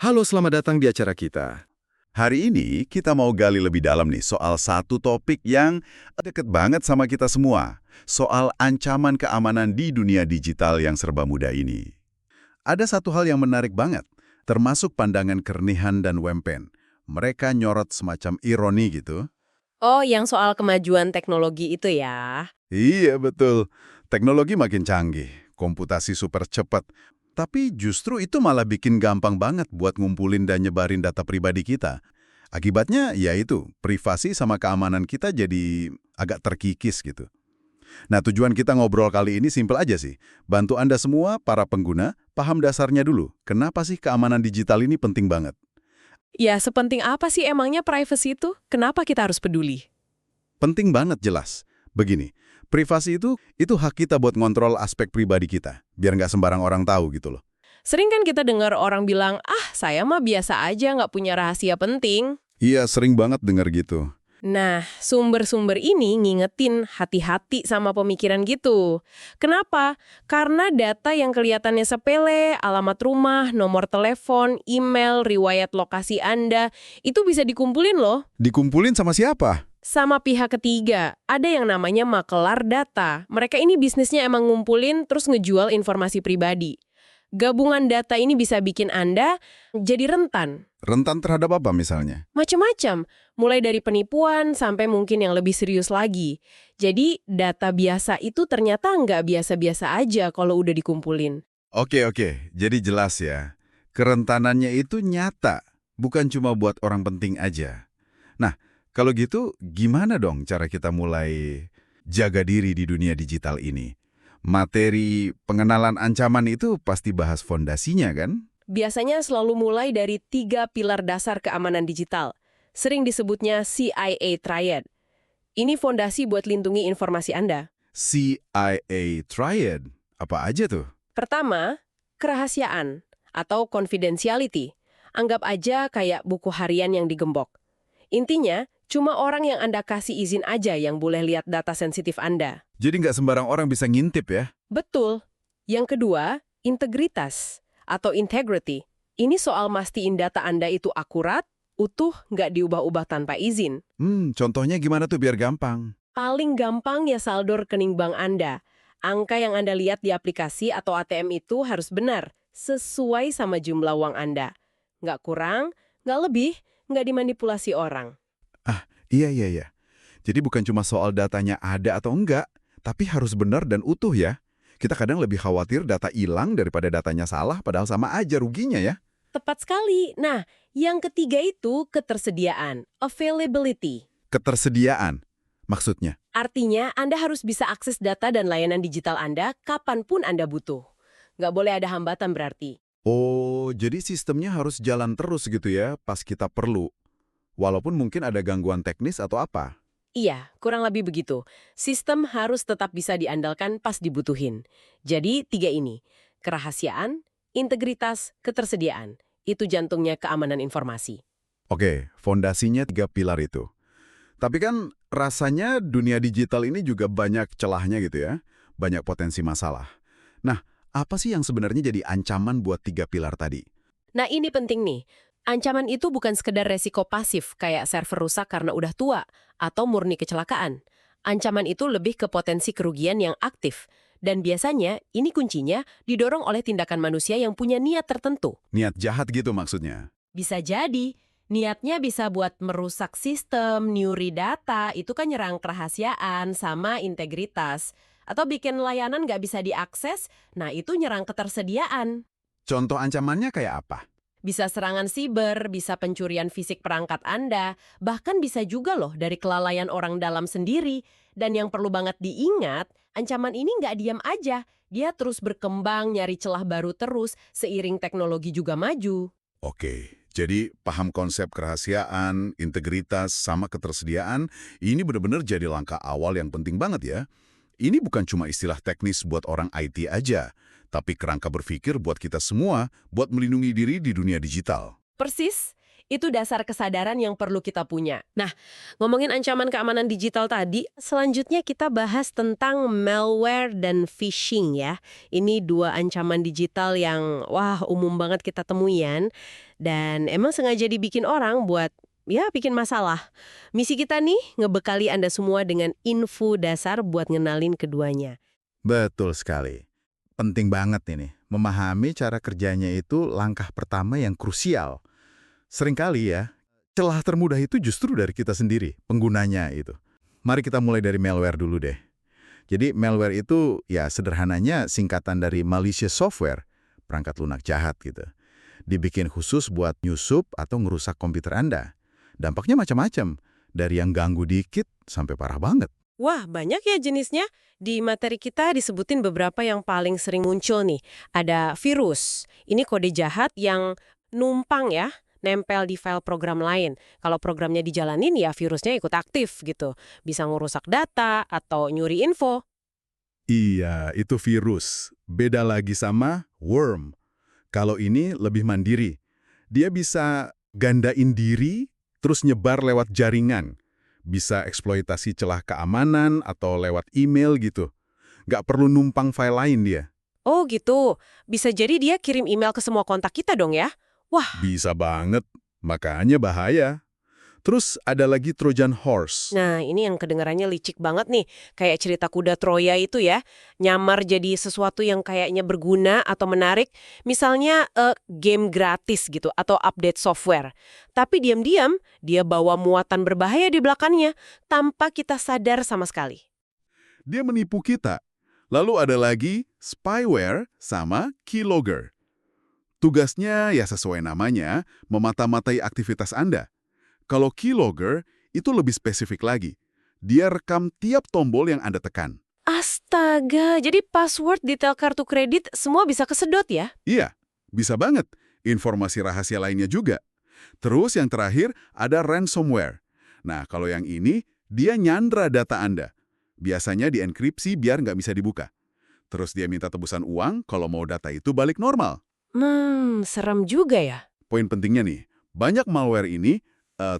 Halo, selamat datang di acara kita. Hari ini kita mau gali lebih dalam nih soal satu topik yang deket banget sama kita semua. Soal ancaman keamanan di dunia digital yang serba mudah ini. Ada satu hal yang menarik banget, termasuk pandangan Kernihan dan Wempen. Mereka nyorot semacam ironi gitu. Oh, yang soal kemajuan teknologi itu ya. Iya betul, teknologi makin canggih, komputasi super cepat. Tapi justru itu malah bikin gampang banget buat ngumpulin dan nyebarin data pribadi kita. Akibatnya yaitu privasi sama keamanan kita jadi agak terkikis gitu. Nah, tujuan kita ngobrol kali ini simpel aja sih. Bantu Anda semua, para pengguna, paham dasarnya dulu. Kenapa sih keamanan digital ini penting banget? Ya, sepenting apa sih emangnya privacy itu? Kenapa kita harus peduli? Penting banget jelas. Begini, privasi itu hak kita buat ngontrol aspek pribadi kita. Biar nggak sembarang orang tahu gitu loh. Sering kan kita dengar orang bilang, saya mah biasa aja nggak punya rahasia penting. Iya, sering banget dengar gitu. Nah, sumber-sumber ini ngingetin hati-hati sama pemikiran gitu. Kenapa? Karena data yang kelihatannya sepele, alamat rumah, nomor telepon, email, riwayat lokasi Anda, itu bisa dikumpulin loh. Dikumpulin sama siapa? Sama pihak ketiga, ada yang namanya makelar data. Mereka ini bisnisnya emang ngumpulin terus ngejual informasi pribadi. Gabungan data ini bisa bikin Anda jadi rentan. Rentan terhadap apa misalnya? Macam-macam, mulai dari penipuan sampai mungkin yang lebih serius lagi. Jadi, data biasa itu ternyata nggak biasa-biasa aja kalau udah dikumpulin. Oke, jadi jelas ya. Kerentanannya itu nyata, bukan cuma buat orang penting aja. Nah, kalau gitu gimana dong cara kita mulai jaga diri di dunia digital ini? Materi pengenalan ancaman itu pasti bahas fondasinya kan? Biasanya selalu mulai dari 3 pilar dasar keamanan digital. Sering disebutnya CIA Triad. Ini fondasi buat lindungi informasi Anda. CIA Triad, apa aja tuh? Pertama, kerahasiaan atau confidentiality. Anggap aja kayak buku harian yang digembok. Intinya, cuma orang yang Anda kasih izin aja yang boleh lihat data sensitif Anda. Jadi nggak sembarang orang bisa ngintip ya? Betul. Yang kedua, integritas atau integrity. Ini soal mastiin data Anda itu akurat, utuh, nggak diubah-ubah tanpa izin. Contohnya gimana tuh biar gampang? Paling gampang ya saldo rekening bank Anda. Angka yang Anda lihat di aplikasi atau ATM itu harus benar, sesuai sama jumlah uang Anda. Nggak kurang, nggak lebih, nggak dimanipulasi orang. Iya. Jadi bukan cuma soal datanya ada atau enggak, tapi harus benar dan utuh ya. Kita kadang lebih khawatir data hilang daripada datanya salah, padahal sama aja ruginya ya. Tepat sekali. Nah, yang ketiga itu ketersediaan, availability. Ketersediaan, maksudnya. Artinya, Anda harus bisa akses data dan layanan digital Anda kapanpun Anda butuh. Nggak boleh ada hambatan berarti. Oh, jadi sistemnya harus jalan terus gitu ya, pas kita perlu. Walaupun mungkin ada gangguan teknis atau apa. Iya, kurang lebih begitu. Sistem harus tetap bisa diandalkan pas dibutuhin. Jadi, 3 ini. Kerahasiaan, integritas, ketersediaan. Itu jantungnya keamanan informasi. Oke, fondasinya 3 pilar itu. Tapi kan rasanya dunia digital ini juga banyak celahnya gitu ya. Banyak potensi masalah. Nah, apa sih yang sebenarnya jadi ancaman buat 3 pilar tadi? Nah, ini penting nih. Ancaman itu bukan sekedar resiko pasif kayak server rusak karena udah tua atau murni kecelakaan. Ancaman itu lebih ke potensi kerugian yang aktif. Dan biasanya, ini kuncinya didorong oleh tindakan manusia yang punya niat tertentu. Niat jahat gitu maksudnya. Bisa jadi, niatnya bisa buat merusak sistem, nyuri data, itu kan nyerang kerahasiaan sama integritas. Atau bikin layanan nggak bisa diakses, nah itu nyerang ketersediaan. Contoh ancamannya kayak apa? Bisa serangan siber, bisa pencurian fisik perangkat Anda, bahkan bisa juga loh dari kelalaian orang dalam sendiri. Dan yang perlu banget diingat, ancaman ini nggak diam aja. Dia terus berkembang, nyari celah baru terus, seiring teknologi juga maju. Oke, jadi paham konsep kerahasiaan, integritas, sama ketersediaan, ini benar-benar jadi langkah awal yang penting banget ya. Ini bukan cuma istilah teknis buat orang IT aja, tapi kerangka berpikir buat kita semua, buat melindungi diri di dunia digital. Persis, Itu dasar kesadaran yang perlu kita punya. Nah, ngomongin ancaman keamanan digital tadi, selanjutnya kita bahas tentang malware dan phishing ya. Ini dua ancaman digital yang wah umum banget kita temuin dan emang sengaja dibikin orang buat ya bikin masalah. Misi kita nih ngebekali Anda semua dengan info dasar buat ngenalin keduanya. Betul sekali. Penting banget ini. Memahami cara kerjanya itu langkah pertama yang krusial. Seringkali ya, celah termudah itu justru dari kita sendiri, penggunanya itu. Mari kita mulai dari malware dulu deh. Jadi malware itu ya sederhananya singkatan dari malicious software, perangkat lunak jahat gitu. Dibikin khusus buat nyusup atau ngerusak komputer Anda. Dampaknya macam-macam, dari yang ganggu dikit sampai parah banget. Wah, banyak ya jenisnya. Di materi kita disebutin beberapa yang paling sering muncul nih. Ada virus. Ini kode jahat yang numpang ya, nempel di file program lain. Kalau programnya dijalanin ya virusnya ikut aktif gitu. Bisa ngerusak data atau nyuri info. Iya, itu virus. Beda lagi sama worm. Kalau ini lebih mandiri. Dia bisa gandain diri, terus nyebar lewat jaringan. Bisa eksploitasi celah keamanan atau lewat email gitu. Nggak perlu numpang file lain dia. Oh gitu. Bisa jadi dia kirim email ke semua kontak kita dong ya? Wah, Bisa banget, makanya bahaya. Terus ada lagi Trojan Horse. nah, ini yang kedengarannya licik banget nih. Kayak cerita kuda Troya itu ya. Nyamar jadi sesuatu yang kayaknya berguna atau menarik. Misalnya game gratis gitu atau update software. Tapi diam-diam dia bawa muatan berbahaya di belakangnya tanpa kita sadar sama sekali. Dia menipu kita. Lalu ada lagi spyware sama keylogger. Tugasnya ya sesuai namanya, memata-matai aktivitas Anda. Kalau keylogger itu lebih spesifik lagi. Dia rekam tiap tombol yang Anda tekan. Astaga, jadi password, detail kartu kredit semua bisa kesedot ya? Iya, bisa banget. Informasi rahasia lainnya juga. Terus yang terakhir ada ransomware. Nah, kalau yang ini, dia nyandra data Anda. Biasanya dienkripsi biar nggak bisa dibuka. Terus dia minta tebusan uang kalau mau data itu balik normal. Serem juga ya. Poin pentingnya nih, banyak malware ini,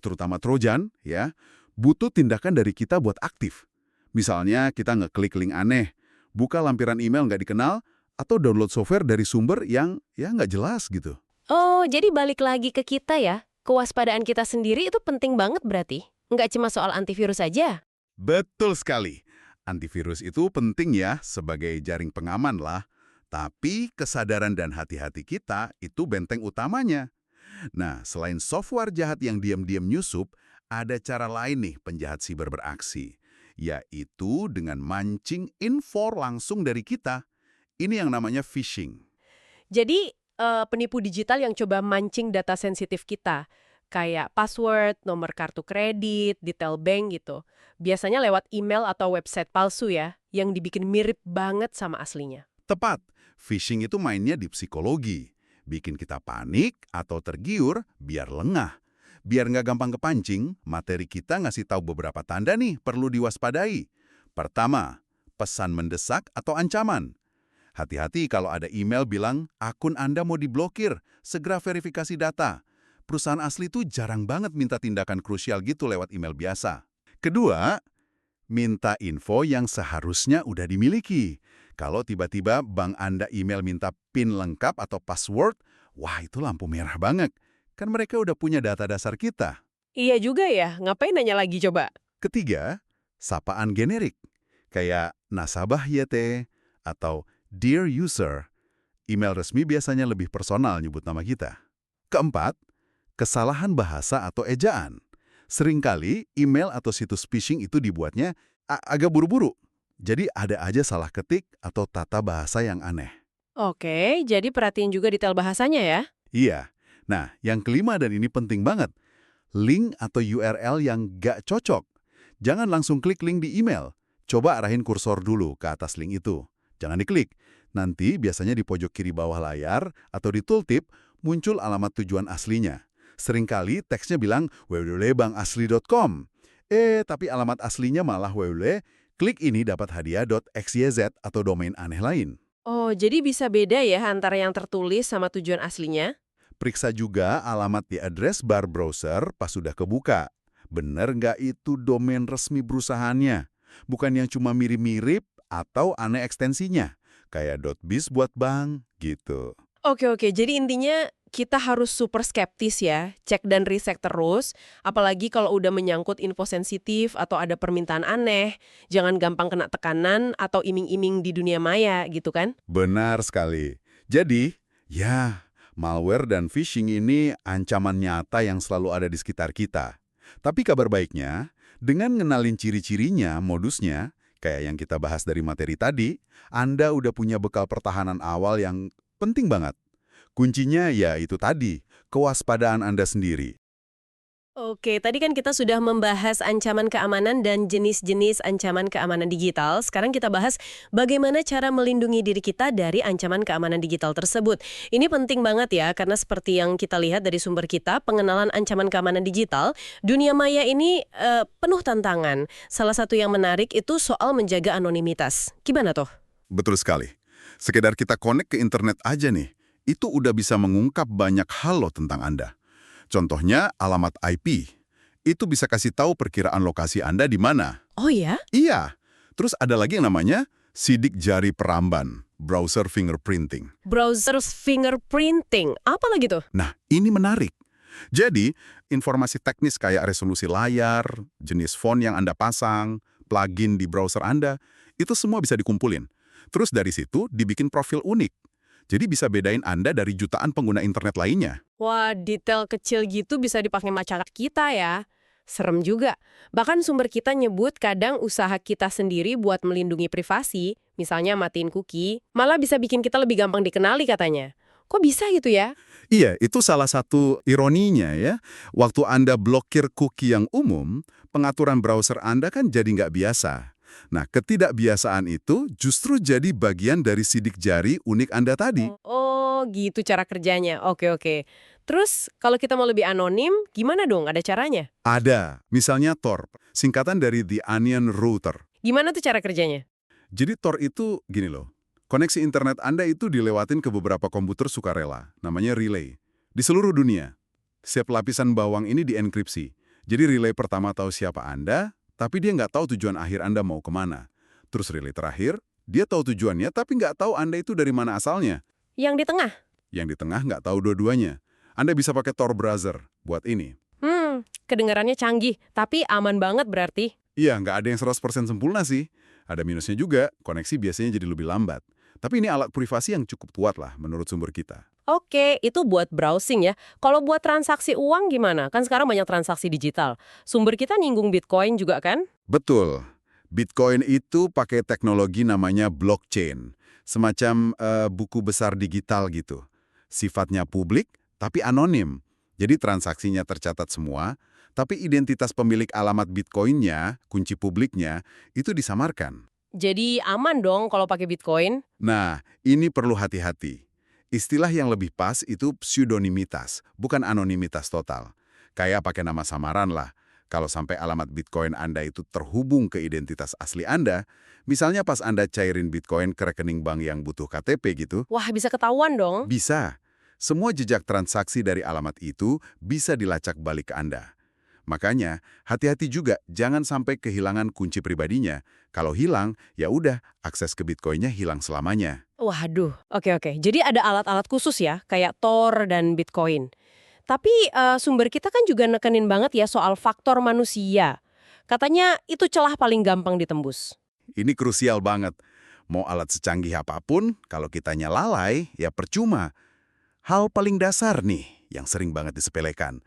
terutama Trojan, ya, butuh tindakan dari kita buat aktif. Misalnya kita ngeklik link aneh, buka lampiran email nggak dikenal, atau download software dari sumber yang ya nggak jelas gitu. Oh, jadi balik lagi ke kita ya. Kewaspadaan kita sendiri itu penting banget berarti. Nggak cuma soal antivirus aja. Betul sekali. Antivirus itu penting ya sebagai jaring pengaman lah. Tapi kesadaran dan hati-hati kita itu benteng utamanya. Nah, selain software jahat yang diam-diam nyusup, ada cara lain nih penjahat siber beraksi. Yaitu dengan mancing info langsung dari kita. Ini yang namanya phishing. Jadi penipu digital yang coba mancing data sensitif kita. Kayak password, nomor kartu kredit, detail bank gitu. Biasanya lewat email atau website palsu ya, yang dibikin mirip banget sama aslinya. Tepat, phishing itu mainnya di psikologi. Bikin kita panik atau tergiur biar lengah. Biar nggak gampang kepancing, materi kita ngasih tahu beberapa tanda nih perlu diwaspadai. Pertama, pesan mendesak atau ancaman. Hati-hati kalau ada email bilang, akun Anda mau diblokir, segera verifikasi data. Perusahaan asli tuh jarang banget minta tindakan krusial gitu lewat email biasa. Kedua, minta info yang seharusnya udah dimiliki. Kalau tiba-tiba bank Anda email minta PIN lengkap atau password, wah itu lampu merah banget. Kan mereka udah punya data dasar kita. Iya juga ya, ngapain nanya lagi coba? Ketiga, sapaan generik. Kayak nasabah YT atau Dear User. Email resmi biasanya lebih personal nyebut nama kita. Keempat, kesalahan bahasa atau ejaan. Seringkali email atau situs phishing itu dibuatnya agak buru-buru. Jadi ada aja salah ketik atau tata bahasa yang aneh. Oke, jadi perhatiin juga detail bahasanya ya. Iya. Nah, yang kelima dan ini penting banget. Link atau URL yang gak cocok. Jangan langsung klik link di email. Coba arahin kursor dulu ke atas link itu. Jangan diklik. Nanti biasanya di pojok kiri bawah layar atau di tooltip muncul alamat tujuan aslinya. Seringkali teksnya bilang www.bankasli.com. Tapi alamat aslinya malah klik ini dapat hadiah.xyz atau domain aneh lain. Oh, jadi bisa beda ya antara yang tertulis sama tujuan aslinya? Periksa juga alamat di address bar browser pas sudah kebuka. Bener nggak itu domain resmi perusahaannya? Bukan yang cuma mirip-mirip atau aneh ekstensinya. Kayak .biz buat bank, gitu. Oke, jadi intinya kita harus super skeptis ya, cek dan riset terus, apalagi kalau udah menyangkut info sensitif atau ada permintaan aneh, jangan gampang kena tekanan atau iming-iming di dunia maya gitu kan? Benar sekali. Jadi, ya, malware dan phishing ini ancaman nyata yang selalu ada di sekitar kita. Tapi kabar baiknya, dengan ngenalin ciri-cirinya, modusnya, kayak yang kita bahas dari materi tadi, Anda udah punya bekal pertahanan awal yang penting banget. Kuncinya ya itu tadi, kewaspadaan Anda sendiri. Oke, tadi kan kita sudah membahas ancaman keamanan dan jenis-jenis ancaman keamanan digital. Sekarang kita bahas bagaimana cara melindungi diri kita dari ancaman keamanan digital tersebut. Ini penting banget ya, karena seperti yang kita lihat dari sumber kita, pengenalan ancaman keamanan digital, dunia maya ini penuh tantangan. Salah satu yang menarik itu soal menjaga anonimitas. Gimana tuh? Betul sekali. Sekedar kita connect ke internet aja nih, itu udah bisa mengungkap banyak hal loh tentang Anda. Contohnya alamat IP. Itu bisa kasih tahu perkiraan lokasi Anda di mana. Oh ya? Iya. Terus ada lagi yang namanya sidik jari peramban, browser fingerprinting. Browser fingerprinting. Apa lagi tuh? Nah, ini menarik. Jadi, informasi teknis kayak resolusi layar, jenis font yang Anda pasang, plugin di browser Anda, itu semua bisa dikumpulin. Terus dari situ dibikin profil unik. Jadi bisa bedain Anda dari jutaan pengguna internet lainnya. Wah, detail kecil gitu bisa dipakai masyarakat kita ya. Serem juga. Bahkan sumber kita nyebut kadang usaha kita sendiri buat melindungi privasi, misalnya matiin cookie, malah bisa bikin kita lebih gampang dikenali katanya. Kok bisa gitu ya? Iya, itu salah satu ironinya ya. Waktu Anda blokir cookie yang umum, pengaturan browser Anda kan jadi nggak biasa. Nah, ketidakbiasaan itu justru jadi bagian dari sidik jari unik Anda tadi. Oh, gitu cara kerjanya. Oke. Terus, kalau kita mau lebih anonim, gimana dong? Ada caranya? Ada, misalnya Tor, singkatan dari The Onion Router. Gimana tuh cara kerjanya? Jadi Tor itu gini loh, koneksi internet Anda itu dilewatin ke beberapa komputer sukarela, namanya relay, di seluruh dunia. Setiap lapisan bawang ini dienkripsi. Jadi relay pertama tahu siapa Anda, tapi dia nggak tahu tujuan akhir Anda mau kemana. Terus relay terakhir, dia tahu tujuannya tapi nggak tahu Anda itu dari mana asalnya. Yang di tengah? Yang di tengah nggak tahu dua-duanya. Anda bisa pakai Tor browser buat ini. Kedengarannya canggih, tapi aman banget berarti. Iya, nggak ada yang 100% sempurna sih. Ada minusnya juga, koneksi biasanya jadi lebih lambat. Tapi ini alat privasi yang cukup kuat lah menurut sumber kita. Oke, itu buat browsing ya. Kalau buat transaksi uang gimana? Kan sekarang banyak transaksi digital. Sumber kita nyinggung Bitcoin juga kan? Betul. Bitcoin itu pakai teknologi namanya blockchain. Semacam buku besar digital gitu. Sifatnya publik, tapi anonim. Jadi transaksinya tercatat semua, tapi identitas pemilik alamat Bitcoin-nya, kunci publiknya, itu disamarkan. Jadi aman dong kalau pakai Bitcoin? Nah, ini perlu hati-hati. Istilah yang lebih pas itu pseudonimitas, bukan anonimitas total. Kayak pakai nama samaran lah. Kalau sampai alamat Bitcoin Anda itu terhubung ke identitas asli Anda, misalnya pas Anda cairin Bitcoin ke rekening bank yang butuh KTP gitu, Wah, bisa ketahuan dong. bisa. Semua jejak transaksi dari alamat itu bisa dilacak balik ke Anda. Makanya, hati-hati juga jangan sampai kehilangan kunci pribadinya. Kalau hilang, ya udah, akses ke Bitcoin-nya hilang selamanya. Waduh, oke. Jadi ada alat-alat khusus ya, kayak Tor dan Bitcoin. Tapi sumber kita kan juga nekenin banget ya soal faktor manusia. Katanya itu celah paling gampang ditembus. Ini krusial banget. Mau alat secanggih apapun, kalau kitanya lalai, ya percuma. Hal paling dasar nih, yang sering banget disepelekan.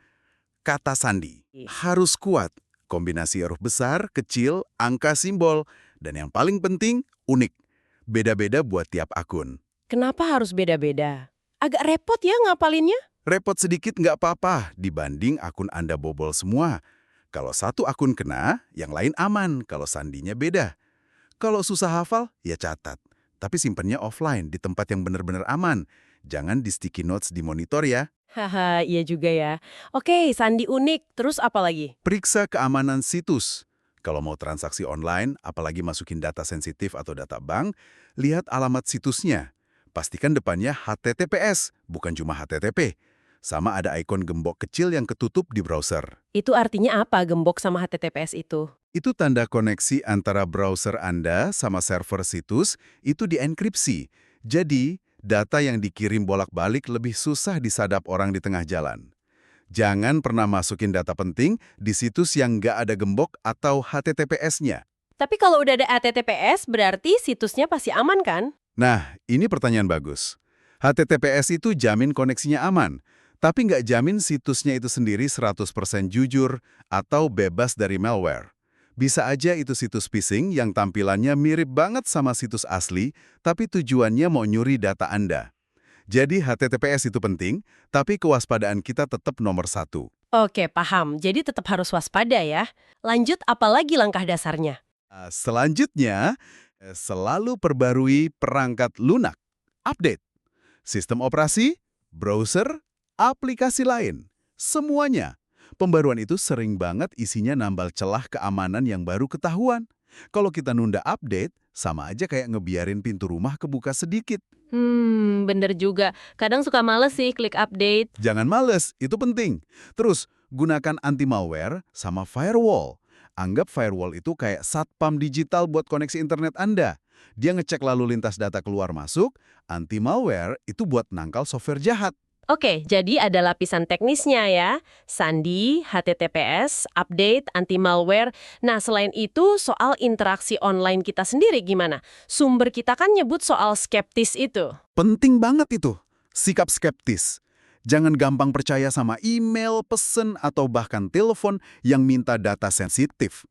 Kata sandi. Harus kuat. Kombinasi huruf besar, kecil, angka, simbol. Dan yang paling penting, unik. Beda-beda buat tiap akun. Kenapa harus beda-beda? Agak repot ya ngapalinnya? Repot sedikit nggak apa-apa dibanding akun Anda bobol semua. Kalau satu akun kena, yang lain aman kalau sandinya beda. Kalau susah hafal, ya catat. Tapi simpennya offline di tempat yang benar-benar aman. Jangan di sticky notes di monitor ya. Haha, iya juga ya. Oke, sandi unik. Terus apa lagi? Periksa keamanan situs. Kalau mau transaksi online, apalagi masukin data sensitif atau data bank, lihat alamat situsnya. Pastikan depannya HTTPS, bukan cuma HTTP. sama ada ikon gembok kecil yang ketutup di browser. Itu artinya apa gembok sama HTTPS itu? Itu tanda koneksi antara browser Anda sama server situs itu dienkripsi. Jadi, data yang dikirim bolak-balik lebih susah disadap orang di tengah jalan. Jangan pernah masukin data penting di situs yang nggak ada gembok atau HTTPS-nya. Tapi kalau udah ada HTTPS, berarti situsnya pasti aman kan? Nah, ini pertanyaan bagus. HTTPS itu jamin koneksinya aman, tapi nggak jamin situsnya itu sendiri 100% jujur atau bebas dari malware. Bisa aja itu situs phishing yang tampilannya mirip banget sama situs asli, tapi tujuannya mau nyuri data Anda. Jadi HTTPS itu penting, tapi kewaspadaan kita tetap nomor satu. Oke, paham. Jadi tetap harus waspada ya. Lanjut, apalagi langkah dasarnya? Selanjutnya, selalu perbarui perangkat lunak, update. Sistem operasi, browser, aplikasi lain. Semuanya. Pembaruan itu sering banget isinya nambal celah keamanan yang baru ketahuan. Kalau kita nunda update, sama aja kayak ngebiarin pintu rumah kebuka sedikit. Bener juga. Kadang suka males sih klik update. Jangan males, itu penting. Terus, gunakan anti-malware sama firewall. Anggap firewall itu kayak satpam digital buat koneksi internet Anda. Dia ngecek lalu lintas data keluar masuk, anti-malware itu buat nangkal software jahat. Oke, jadi ada lapisan teknisnya ya. Sandi, HTTPS, update, anti-malware. Nah, selain itu, soal interaksi online kita sendiri gimana? Sumber kita kan nyebut soal skeptis itu. Penting banget itu, sikap skeptis. Jangan gampang percaya sama email, pesen, atau bahkan telepon yang minta data sensitif.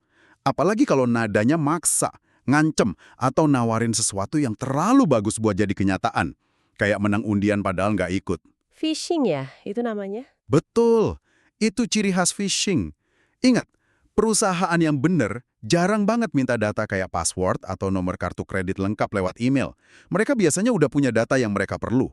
Apalagi kalau nadanya maksa, ngancem, atau nawarin sesuatu yang terlalu bagus buat jadi kenyataan. Kayak menang undian padahal nggak ikut. Phishing ya, itu namanya? Betul, itu ciri khas phishing. Ingat, perusahaan yang benar jarang banget minta data kayak password atau nomor kartu kredit lengkap lewat email. Mereka biasanya udah punya data yang mereka perlu.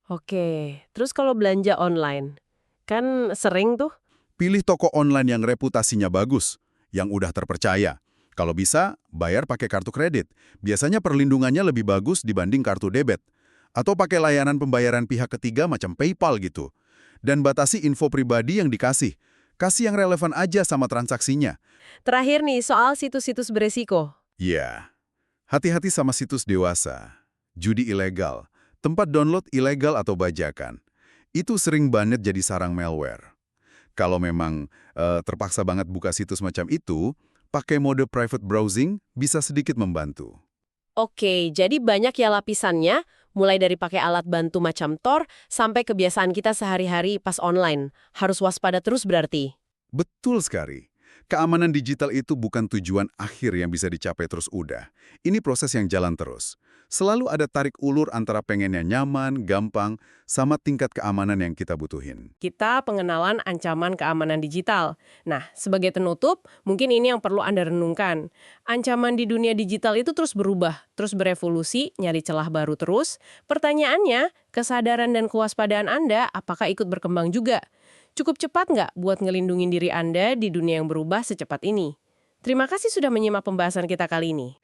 Oke, terus kalau belanja online? Kan sering tuh. Pilih toko online yang reputasinya bagus, yang udah terpercaya. Kalau bisa, bayar pakai kartu kredit. Biasanya perlindungannya lebih bagus dibanding kartu debit. Atau pakai layanan pembayaran pihak ketiga macam PayPal gitu. Dan batasi info pribadi yang dikasih. Kasih yang relevan aja sama transaksinya. Terakhir nih, soal situs-situs beresiko. Ya, hati-hati sama situs dewasa, judi ilegal, tempat download ilegal atau bajakan. Itu sering banget jadi sarang malware. Kalau memang terpaksa banget buka situs macam itu, pakai mode private browsing bisa sedikit membantu. Oke, jadi banyak ya lapisannya, mulai dari pakai alat bantu macam Tor, sampai kebiasaan kita sehari-hari pas online. Harus waspada terus berarti. Betul sekali. Keamanan digital itu bukan tujuan akhir yang bisa dicapai terus udah. Ini proses yang jalan terus. Selalu ada tarik ulur antara pengennya nyaman, gampang, sama tingkat keamanan yang kita butuhin. Kita pengenalan ancaman keamanan digital. Nah, sebagai penutup, mungkin ini yang perlu Anda renungkan. Ancaman di dunia digital itu terus berubah, terus berevolusi, nyari celah baru terus. Pertanyaannya, kesadaran dan kewaspadaan Anda apakah ikut berkembang juga? Cukup cepat nggak buat ngelindungin diri Anda di dunia yang berubah secepat ini? Terima kasih sudah menyimak pembahasan kita kali ini.